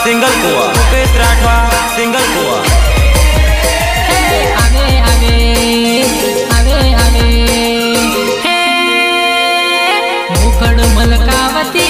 Single कुआ, Mukesh Rathwa single कुआ। आवे आवे आवे आवे मुखड़ मलकावती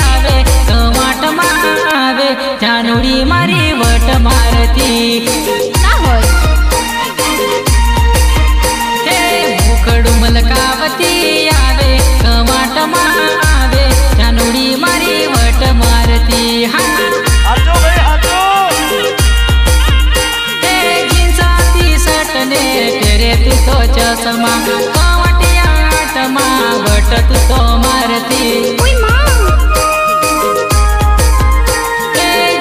आवे कवाट मावे जानोड़ी मारी वट मारती ना होय मुखड़ मलकावती आवे कवाट मावे जानोड़ी मारी वट मारती हाँ तेरे तू तो चश्मा कावटिया आटमा वट तू तो मारती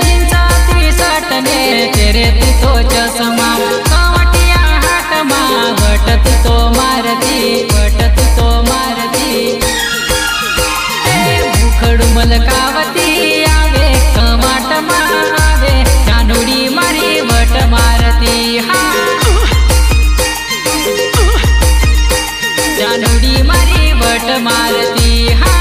जींसा टी-शर्ट ने तेरे तू तो चश्मा कावटिया आटमा वट तू तो मारती वट तू तो मारती मुखड़ मलकावती आवे कवाट मावे जानोड़ी मारी वट मारती हाँ जानोड़ी मारी वट मारती हाँ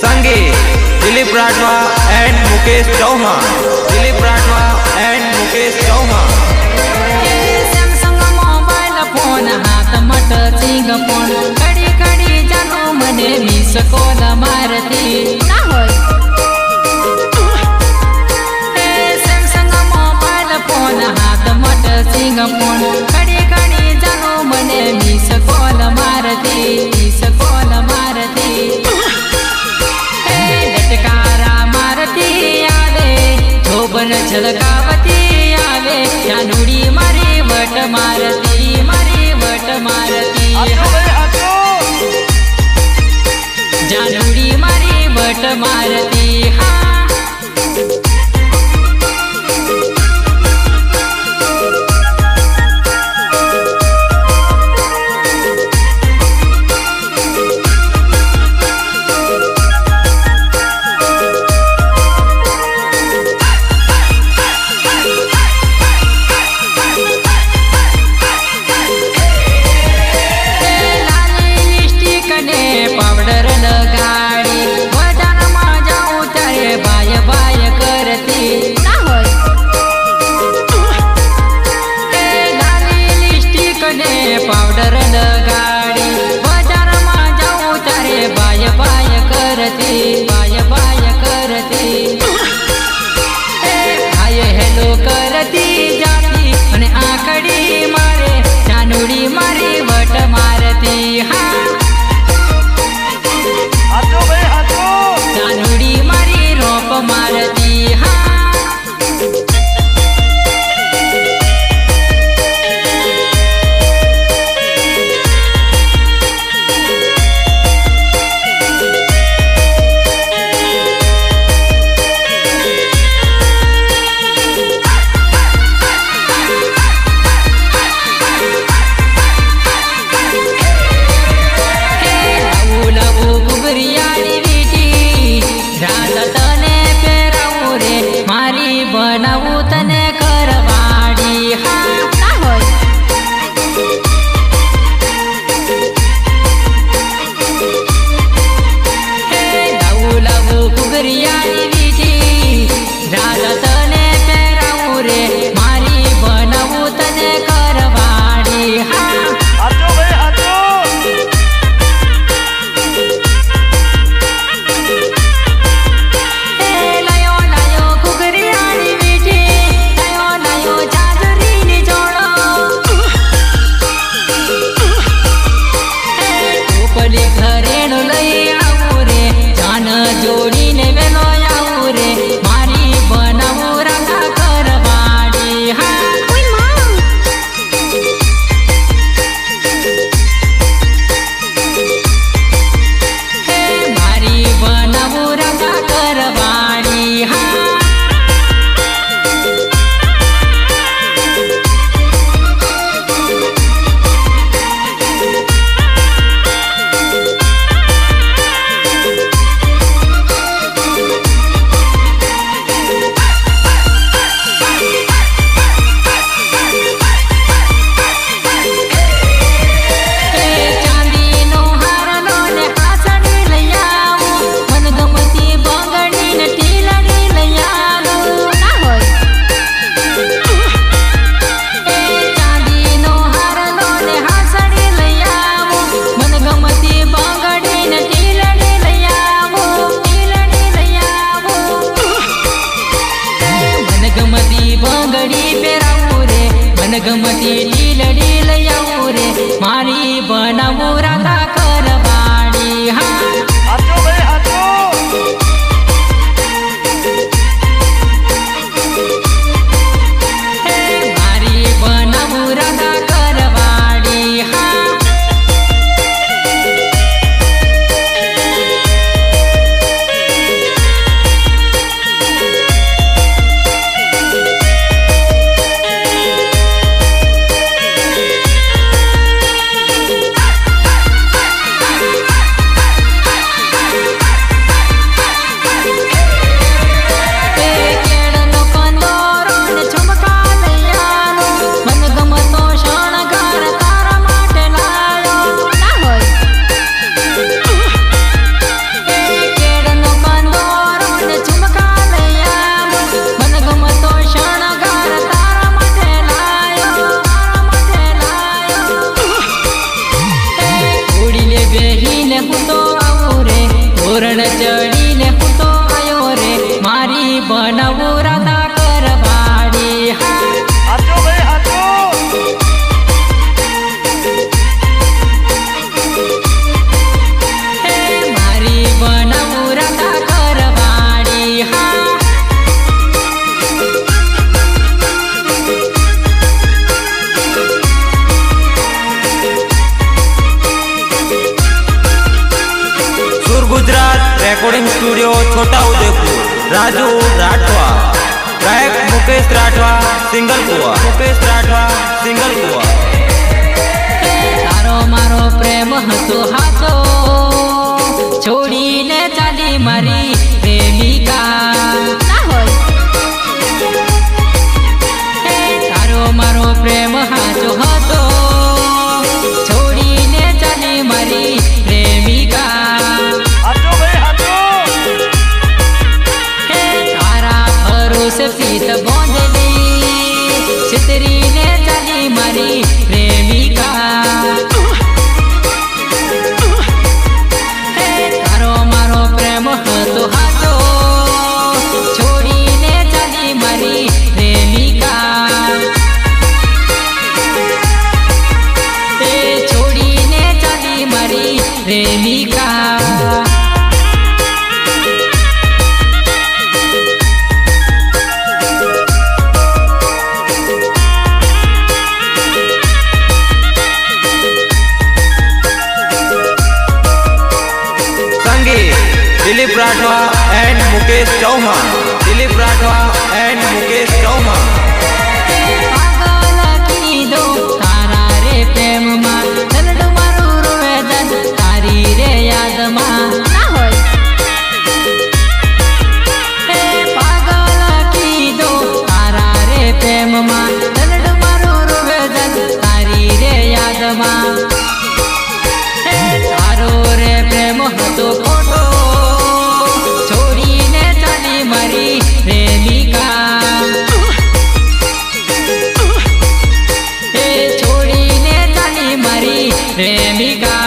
संगीत दिलीप राठवा एंड मुकेश चौहान, दिलीप राठवा एंड मुकेश चौहान। सिंग फोन कड़ी कड़ी जानो मने मिस कॉल मारती ना होय सैमसंग मोबाइल फोन हाथ मट सिंग फोन कड़ी कड़ी जानो मने मिस कॉल मारती लटकारा मारती आवे धोबन झलकावती आवे जानोड़ी मारी वट मारती मारी वट मारती जानोड़ी मारी वट मारती हाँ पावडर लगाड़ी बजार में जाऊं तारे बाय बाय करती ना होय लाली लिपस्टिक ने पावडर लगाड़ी बजार में जाऊं तारे बाय बाय करती बाय बाय करती हाय हेलो करती जाती अने आकड़ी मारे जानोड़ी मारी वट मारती हाँ जानोड़ी मारी रोप मारती हाँ बनाऊ तने करवाड़ी हाँ ना होय लाऊ लाऊ कुगरियानी बीटी राजा तने पेराऊ रे मारी बनाऊ तने करवाड़ी हाँ घरेणु लई आऊ रे जान जोड़ी ने वेनो ગમતી ડીલ ડીલ આવું રે મારી બનાવું રાધા કરવાડી હા હાચો ભાઈ હાચો મારી બનાવું રાધા કરવાડી હા તોરણ ચડીને હું તો આયો રે મારી બનાવું રાધા કરવાડી હા હાચો ભાઈ હાચો મારી બનાવું રાધા કરવાડી હા गुजरात रेकॉर्डिंग स्टूडियो छोटा उदेपुर राजू राठवा गायक मुकेश राठवा सिंगल कुआ मुकेश राठवा सिंगल कुआ तारो मारो प्रेम हतो हाचो छोड़ीने चाली मारी प्रेमिका ना होय तारो मारो प्रेम हाचो हतो छोड़ीने चाली मारी प्रेमिका હાચો ભાઈ હાચો तारा भरोसे प्रीत बांधली छितरी ने चाली मारी प्रेमिका तारो मारो प्रेम हतो हाचो छोड़ी ने चाली मारी प्रेमिका छोड़ी ने चाली मारी प्रेमिका दिलीप राठवा एंड मुकेश चौहान दिलीप राठवा एंड मुकेश चौहान पागल कीधो तारा रे प्रेम मां दलड मारू रोवेदन तारी रे याद मां ना होय पागल कीधो तारा रे प्रेम मां दलड मारू रोवेदन तारी रे याद मां तारो रे प्रेम हतो खोटो छोड़ीने चाली मारी प्रेमिका छोड़ीने चाली मारी प्रेमिका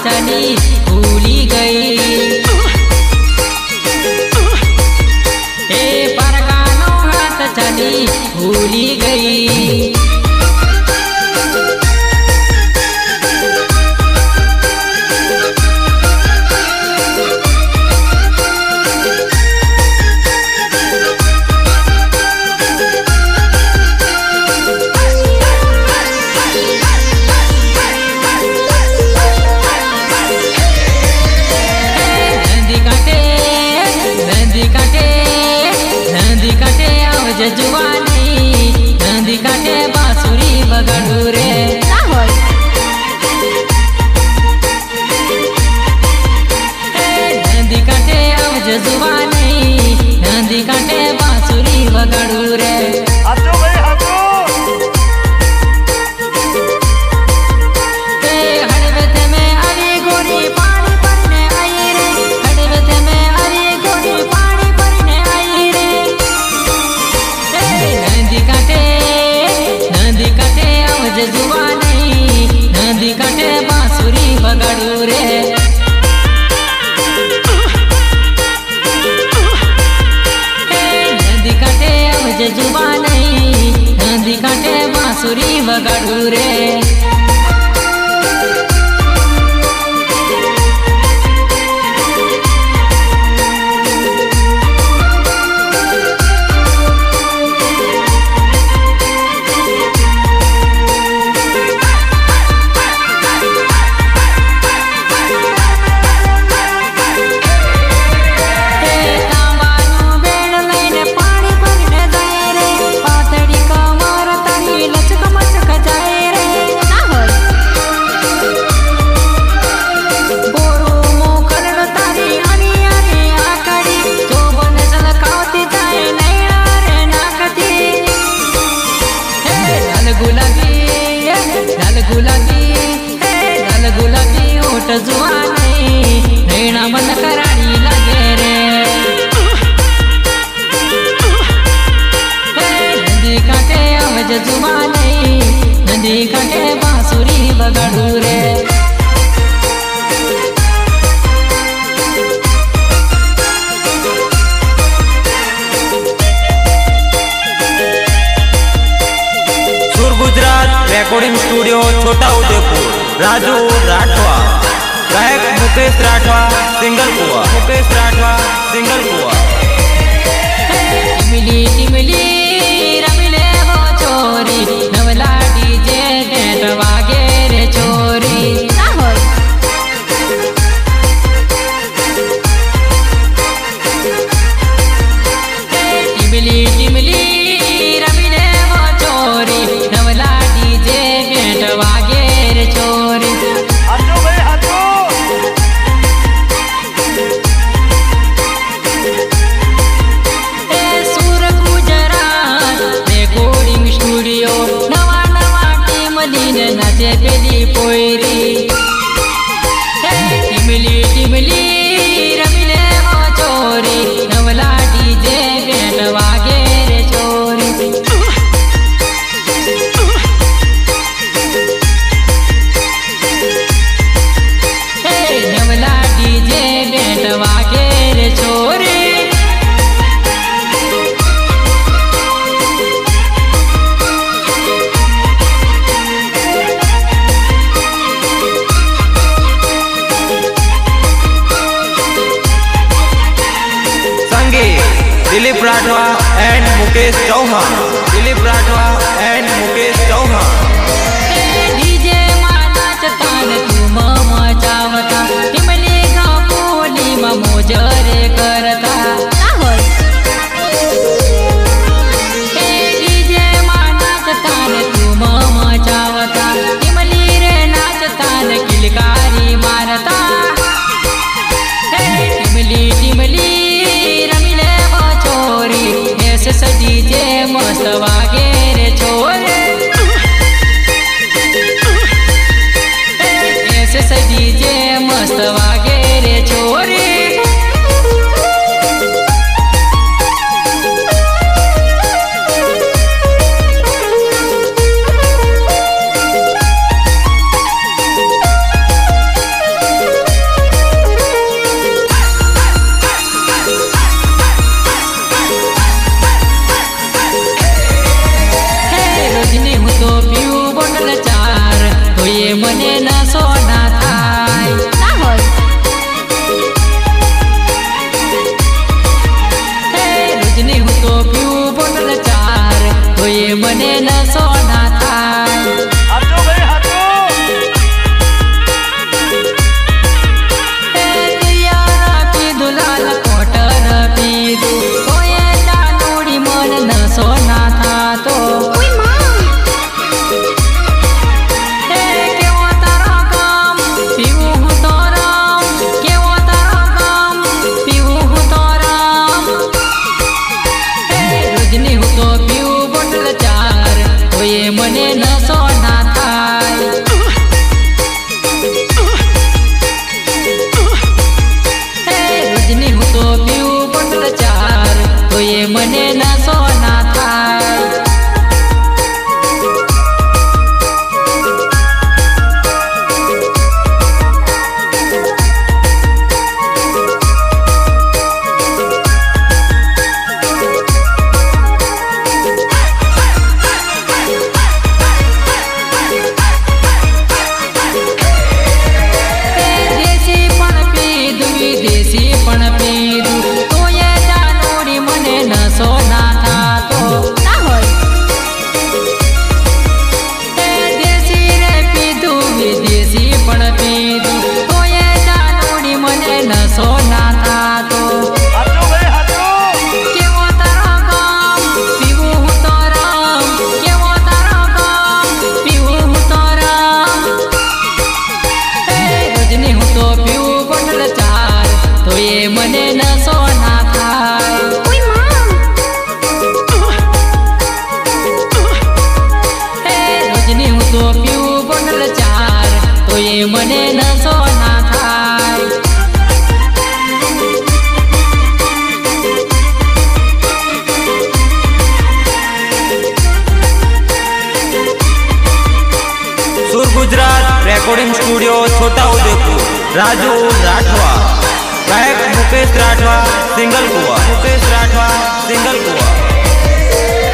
चली भूली गई परगानो हाथ चली भूली गई વગાડું રે. નદી કાંઠે આવજે જુવા નહીં, નદી કાંઠે બાંસુરી વગાડું રે. જુવા નહીં, નૈણા મન કરાડી લાગે રે. નદી કાંઠે આવજે જુવા નહીં, નદી કાંઠે બાંસુરી વગાડું રે. સુર ગુજરાત રેકોર્ડિંગ સ્ટુડિયો છોટાઉદેપુર. રાજુ રાઠવા, ગાયક મુકેશ રાઠવા, સિંગલ કુવા. મુકેશ રાઠવા, સિંગલ કુવા. ટીમલી ટીમલી રમી લે હો ચોરી, નવલા ડીજે ગેટ વાગે રે ચોરી. ટીમલી ટીમલી રમી લે હો ચોરી, નવલા ડીજે ગેટ વાગે રે ચોરી. હાચો ભાઈ હાચો. સુર ગુજરાત રેકોર્ડિંગ સ્ટુડિયો, નવા નવા ટીમ લઈને નાચે પેલી પોયરી. ટીમલી ટીમલી રમી લે હો ચોરી, નવલા ડીજે બેટ વાગે રે ચોરી. નવલા ડીજે બેટ વાગે રે ચોરી. સંગીત Dilip Rathwa and Mukesh Chauhan. Dilip Rathwa and Mukesh Chauhan. DJ માં નાચતા ને તું મચાવતા, ટીમલી ગામોલી માં મોજ રે કરતા. ડીજે માં નાચતા ને તું મચાવતા, ટીમલી રે નાચતા ને કિલકારી મારતા. ટીમલી ટીમલી રમી લે હો ચોરી, એસ ડીજે મસ્ત વાગે રે ચોરી. ડીજે મસ્ત વાગે રે ચોરી. રોજની હું તો પીવું બોટલ ચાર, તો એ મને નસો ના થાય. મને નસો ના થાય. સુર ગુજરાત રેકોર્ડિંગ સ્ટુડિયો છોટાઉદેપુર. રાજુ રાઠવા, ગાયક મુકેશ રાઠવા, સિંગલ કુવા. મુકેશ રાઠવા, સિંગલ કુવા.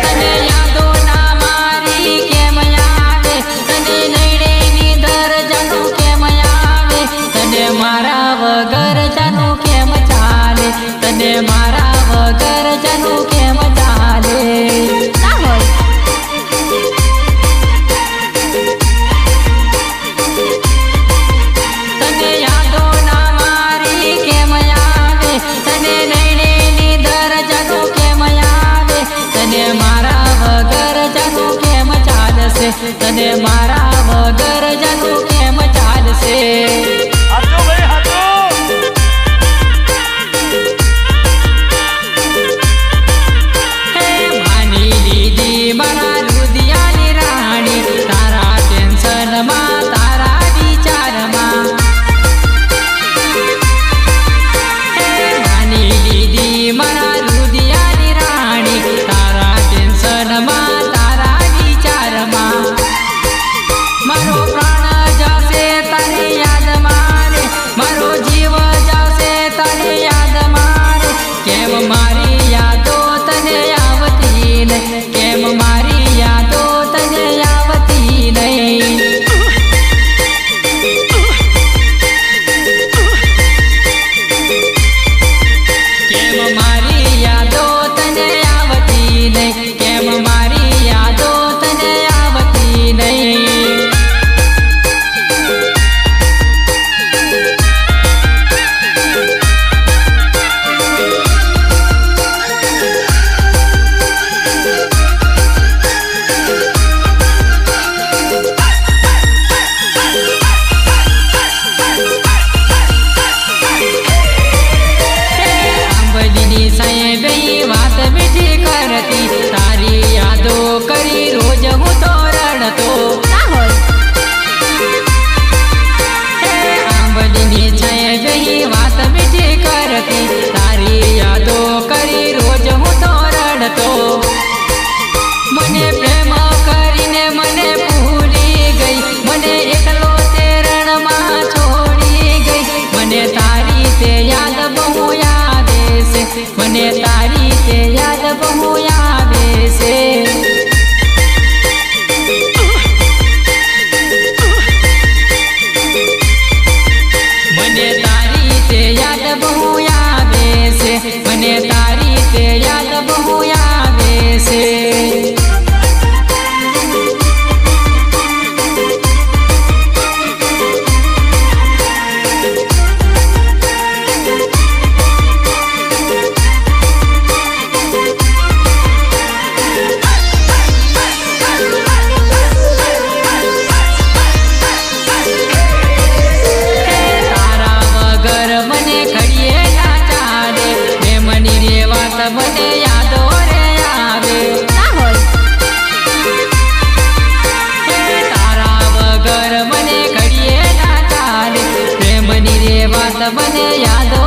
તને યાદો ના મારી કેમ આવે, તને નૈડે નીંદર જાનું કેમ આવે, તને મારા વગર જાનું કેમ ચાલે, તને મારા વગર જાનું કેમ ચાલે. ના હોય તને યાદો ના મારી કેમ આવે, તને નૈડે નીંદર જાનું કેમ આવે, તને મારા વગર જાનું કેમ ચાલશે, તને મારા વગર જાનું કેમ ચાલશે. હાચો ભાઈ હાચો. હે માની લીધી મારા રુદિયાની રાણી, તારા ટેન્શનમાં તારા વિચારમાં. હે માની લીધી મારા રુદિયાની રાણી, તારા ટેન્શનમાં તારા વિચારમાં. મારો પ્રાણ જશે તારી યાદમાં રે, મારો જીવ જશે તારી યાદમાં રે. કેમ મારી યાદો તને આવતી નહીં, કેમ મારી યાદો તને આવતી નહીં. કેમ મારી યાદો તને આવતી નહીં, કેમ મારી યાદો તને આવતી નહીં. આંબલીની સાહેબી વાત મીઠી કરતી, તારી યાદો કરી રોજ હું તો રડતો. ના હોય આંબલીની સાહેબી વાત મીઠી કરતી, તારી યાદો કરી રોજ હું તો રડતો. મને પ્રેમ કરીને મને ભૂલી ગઈ, મને એકલો તે રણમાં છોડી ગઈ. મને તારી તે યાદ બહુ આવે છે, મને તારી તે યાદ બહુ આવે છે. મને તારી તે યાદ બહુ આવે છે, મને તારી તે યાદ બહુ આવે છે. તારા વગર મને ઘડીએ ના ચાલે, પ્રેમની રે વાત મને યાદો રે આવે. ના હોય તારા વગર મને ઘડીએ ના ચાલે, પ્રેમની રે વાત મને યાદો